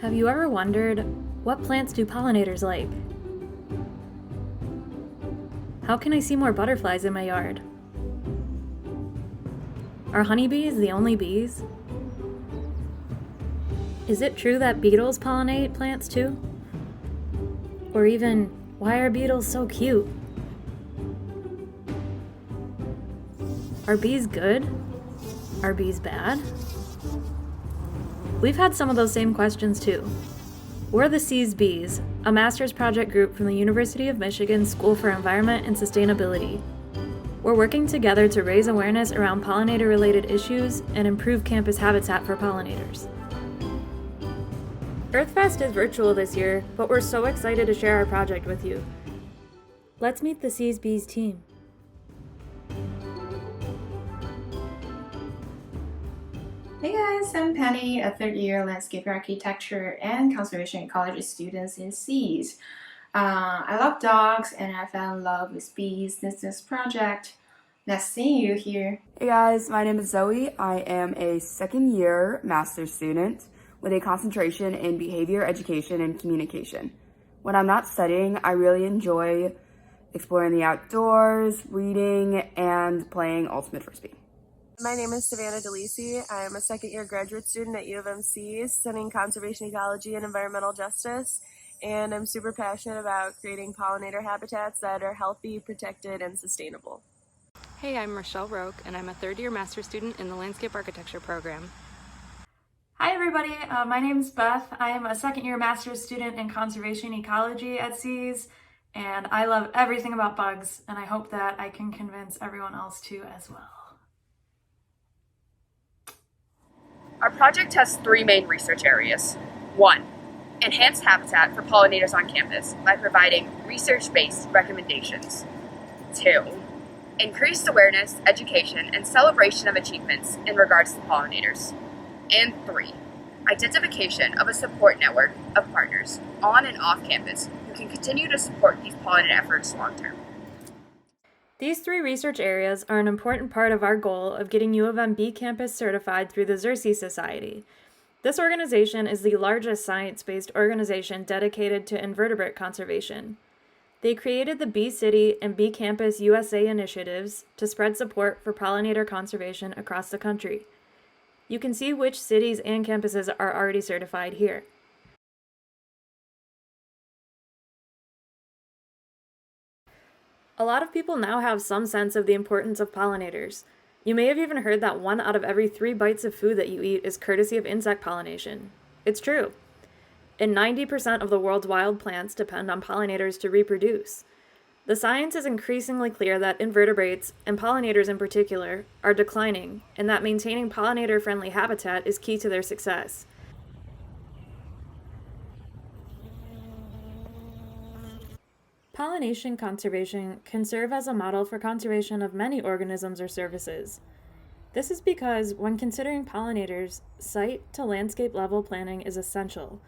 Have you ever wondered, what plants do pollinators like? How can I see more butterflies in my yard? Are honeybees the only bees? Is it true that beetles pollinate plants too? Or even, why are beetles so cute? Are bees good? Are bees bad? We've had some of those same questions too. We're the Seas Bees, a master's project group from the University of Michigan School for Environment and Sustainability. We're working together to raise awareness around pollinator-related issues and improve campus habitat for pollinators. EarthFest is virtual this year, but we're so excited to share our project with you. Let's meet the Seas Bees team. Hey guys, I'm Penny, a third-year landscape architecture and conservation ecology student in SEAS. I love dogs and I fell in love with bees since this project. Nice seeing you here. Hey guys, my name is Zoe. I am a second-year master's student with a concentration in behavior education and communication. When I'm not studying, I really enjoy exploring the outdoors, reading, and playing Ultimate Frisbee. My name is Savannah DeLisi. I am a second-year graduate student at U of MC studying conservation ecology and environmental justice, and I'm super passionate about creating pollinator habitats that are healthy, protected, and sustainable. Hey, I'm Rochelle Roque, and I'm a third-year master's student in the landscape architecture program. Hi everybody, my name is Beth. I am a second-year master's student in conservation ecology at SEAS, and I love everything about bugs, and I hope that I can convince everyone else to as well. Our project has three main research areas. 1. Enhance habitat for pollinators on campus by providing research-based recommendations. 2. Increased awareness, education, and celebration of achievements in regards to pollinators. And 3. Identification of a support network of partners on and off campus who can continue to support these pollinator efforts long-term. These three research areas are an important part of our goal of getting U of M Bee Campus certified through the Xerces Society. This organization is the largest science-based organization dedicated to invertebrate conservation. They created the Bee City and Bee Campus USA initiatives to spread support for pollinator conservation across the country. You can see which cities and campuses are already certified here. A lot of people now have some sense of the importance of pollinators. You may have even heard that 1 out of every 3 bites of food that you eat is courtesy of insect pollination. It's true. And 90% of the world's wild plants depend on pollinators to reproduce. The science is increasingly clear that invertebrates, and pollinators in particular, are declining, and that maintaining pollinator-friendly habitat is key to their success. Pollination conservation can serve as a model for conservation of many organisms or services. This is because, when considering pollinators, site-to-landscape level planning is essential.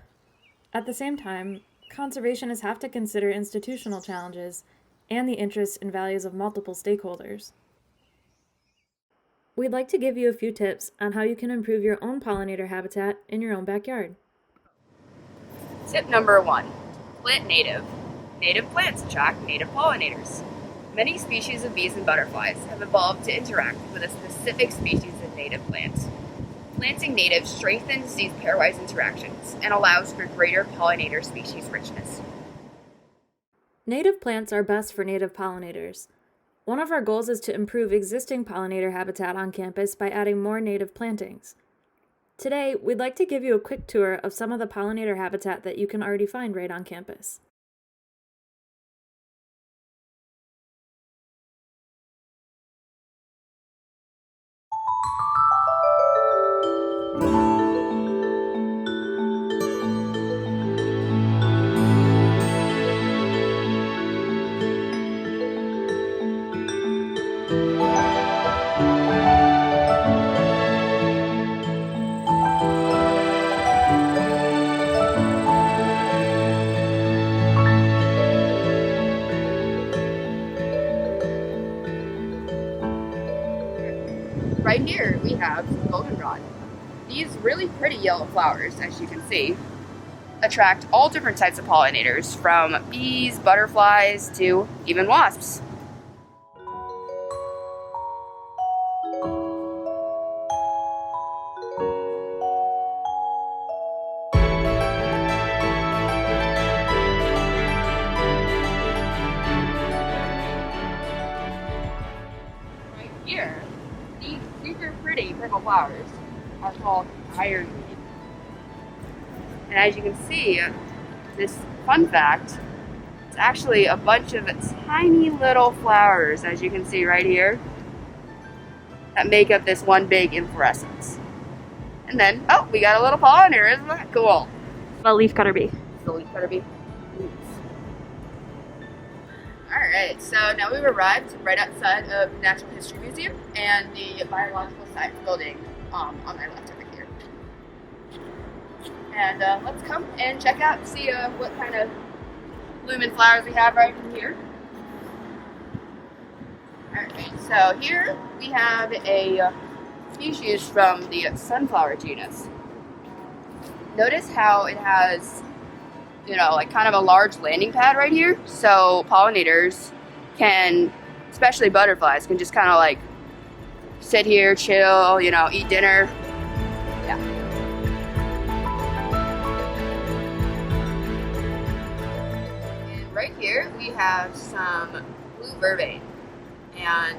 At the same time, conservationists have to consider institutional challenges and the interests and values of multiple stakeholders. We'd like to give you a few tips on how you can improve your own pollinator habitat in your own backyard. Tip number 1. Plant native. Native plants attract native pollinators. Many species of bees and butterflies have evolved to interact with a specific species of native plants. Planting native strengthens these pairwise interactions and allows for greater pollinator species richness. Native plants are best for native pollinators. One of our goals is to improve existing pollinator habitat on campus by adding more native plantings. Today, we'd like to give you a quick tour of some of the pollinator habitat that you can already find right on campus. Right here we have goldenrod. These really pretty yellow flowers, as you can see, attract all different types of pollinators, from bees, butterflies, to even wasps. Right here, these super pretty purple flowers are called ironweed. And as you can see, this fun fact, it's actually a bunch of tiny little flowers, as you can see right here, that make up this one big inflorescence. And then, oh, we got a little pollinator, isn't that cool? A leafcutter bee. The leafcutter bee. Alright, so now we've arrived right outside of the Natural History Museum and the Biological Science Building on my left over here. And let's come and check out, see what kind of blooming flowers we have right in here. Alright, so here we have a species from the sunflower genus. Notice how it has, like kind of a large landing pad right here. So pollinators can, especially butterflies, can just kind of like sit here, chill, eat dinner. Yeah. And right here we have some blue vervain. And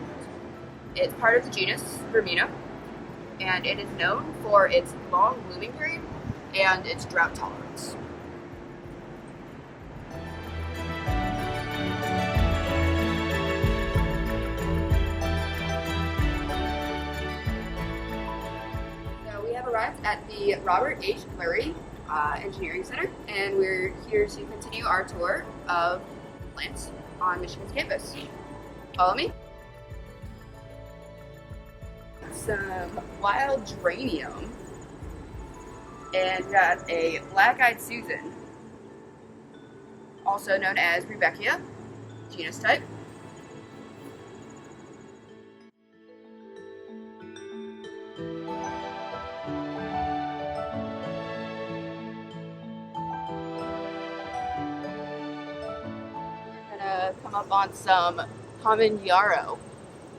it's part of the genus Vermina. And it is known for its long blooming period and its drought tolerance. So we have arrived at the Robert H. Murray Engineering Center, and we're here to continue our tour of plants on Michigan's campus. Follow me. Some wild geranium, and we got a black-eyed Susan, also known as Rudbeckia, genus type. We're gonna come up on some common yarrow,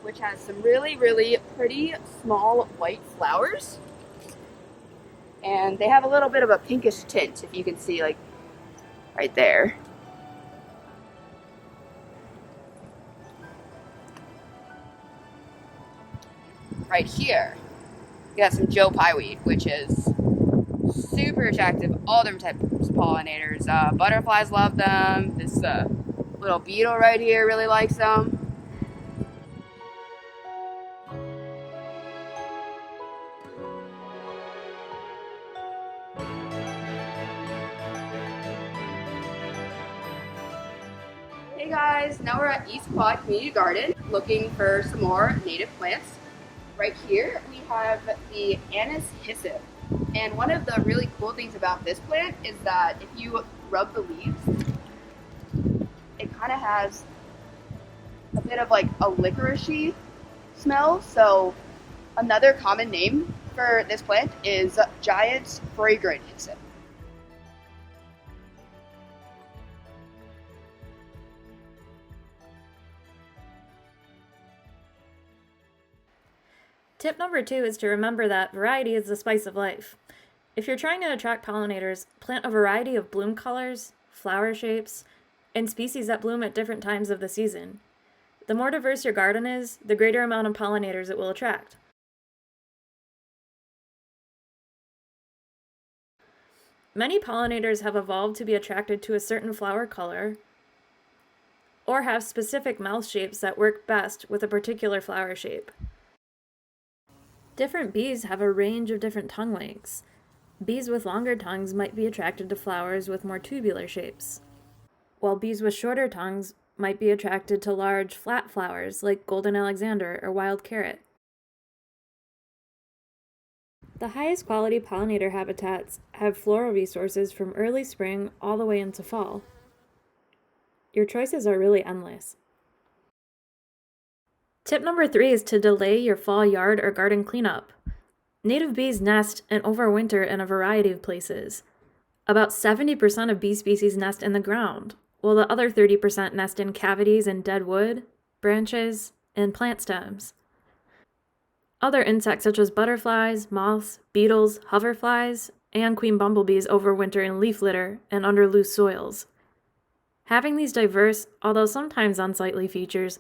which has some really, really pretty small white flowers. And they have a little bit of a pinkish tint, if you can see, like, right there. Right here, we got some Joe Pyeweed, which is super attractive. All different types of pollinators. Butterflies love them. This little beetle right here really likes them. Hey guys, now we're at East Quad Community Garden looking for some more native plants. Right here we have the Anise hyssop. And one of the really cool things about this plant is that if you rub the leaves, it kind of has a bit of like a licoricey smell. So another common name for this plant is giant fragrant hyssop. Tip number 2 is to remember that variety is the spice of life. If you're trying to attract pollinators, plant a variety of bloom colors, flower shapes, and species that bloom at different times of the season. The more diverse your garden is, the greater amount of pollinators it will attract. Many pollinators have evolved to be attracted to a certain flower color or have specific mouth shapes that work best with a particular flower shape. Different bees have a range of different tongue lengths. Bees with longer tongues might be attracted to flowers with more tubular shapes, while bees with shorter tongues might be attracted to large, flat flowers like golden alexander or wild carrot. The highest quality pollinator habitats have floral resources from early spring all the way into fall. Your choices are really endless. Tip number 3 is to delay your fall yard or garden cleanup. Native bees nest and overwinter in a variety of places. About 70% of bee species nest in the ground, while the other 30% nest in cavities in dead wood, branches, and plant stems. Other insects such as butterflies, moths, beetles, hoverflies, and queen bumblebees overwinter in leaf litter and under loose soils. Having these diverse, although sometimes unsightly features,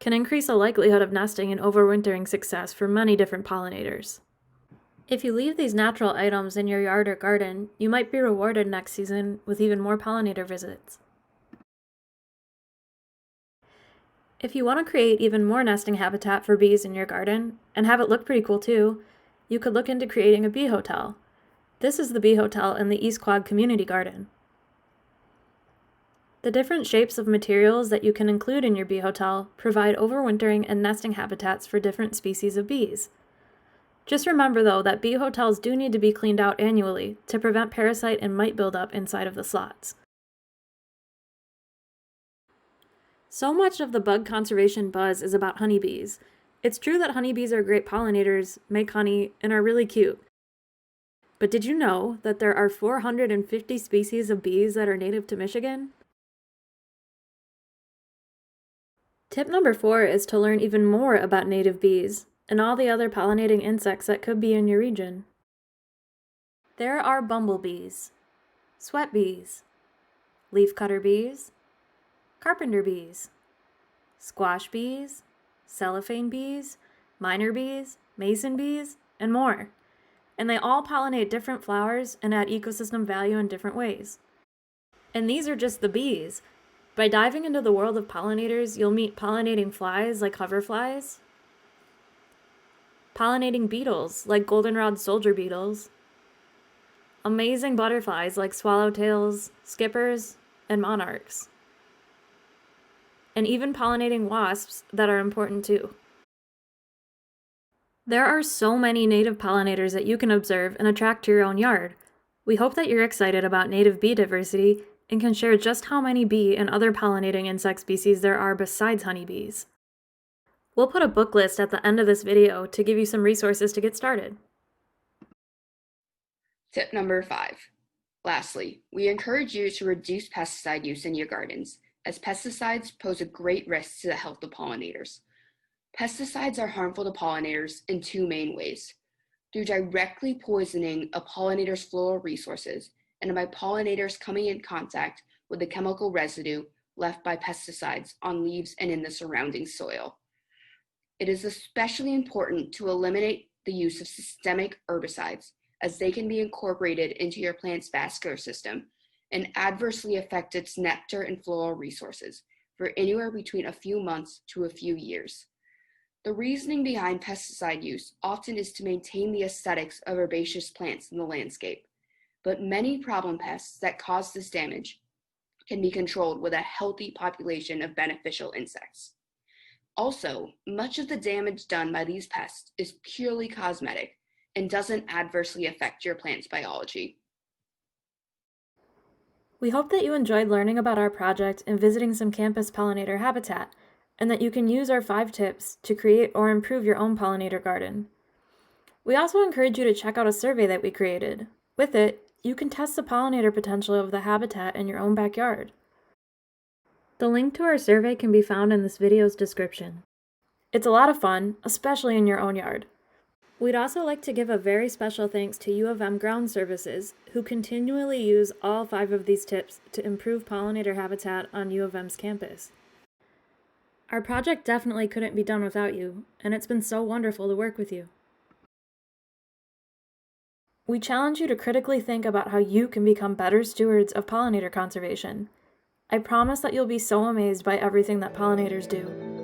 can increase the likelihood of nesting and overwintering success for many different pollinators. If you leave these natural items in your yard or garden, you might be rewarded next season with even more pollinator visits. If you want to create even more nesting habitat for bees in your garden, and have it look pretty cool too, you could look into creating a bee hotel. This is the bee hotel in the East Quad Community Garden. The different shapes of materials that you can include in your bee hotel provide overwintering and nesting habitats for different species of bees. Just remember though that bee hotels do need to be cleaned out annually to prevent parasite and mite buildup inside of the slots. So much of the bug conservation buzz is about honeybees. It's true that honeybees are great pollinators, make honey, and are really cute. But did you know that there are 450 species of bees that are native to Michigan? Tip number 4 is to learn even more about native bees and all the other pollinating insects that could be in your region. There are bumblebees, sweat bees, leafcutter bees, carpenter bees, squash bees, cellophane bees, miner bees, mason bees, and more. And they all pollinate different flowers and add ecosystem value in different ways. And these are just the bees. By diving into the world of pollinators, you'll meet pollinating flies like hoverflies, pollinating beetles like goldenrod soldier beetles, amazing butterflies like swallowtails, skippers, and monarchs, and even pollinating wasps that are important too. There are so many native pollinators that you can observe and attract to your own yard. We hope that you're excited about native bee diversity and can share just how many bee and other pollinating insect species there are besides honeybees. We'll put a book list at the end of this video to give you some resources to get started. Tip number 5. Lastly, we encourage you to reduce pesticide use in your gardens, as pesticides pose a great risk to the health of pollinators. Pesticides are harmful to pollinators in 2 main ways: through directly poisoning a pollinator's floral resources and by pollinators coming in contact with the chemical residue left by pesticides on leaves and in the surrounding soil. It is especially important to eliminate the use of systemic herbicides, as they can be incorporated into your plant's vascular system and adversely affect its nectar and floral resources for anywhere between a few months to a few years. The reasoning behind pesticide use often is to maintain the aesthetics of herbaceous plants in the landscape, but many problem pests that cause this damage can be controlled with a healthy population of beneficial insects. Also, much of the damage done by these pests is purely cosmetic and doesn't adversely affect your plant's biology. We hope that you enjoyed learning about our project and visiting some campus pollinator habitat, and that you can use our 5 tips to create or improve your own pollinator garden. We also encourage you to check out a survey that we created. With it, you can test the pollinator potential of the habitat in your own backyard. The link to our survey can be found in this video's description. It's a lot of fun, especially in your own yard. We'd also like to give a very special thanks to U of M Ground Services, who continually use all 5 of these tips to improve pollinator habitat on U of M's campus. Our project definitely couldn't be done without you, and it's been so wonderful to work with you. We challenge you to critically think about how you can become better stewards of pollinator conservation. I promise that you'll be so amazed by everything that pollinators do.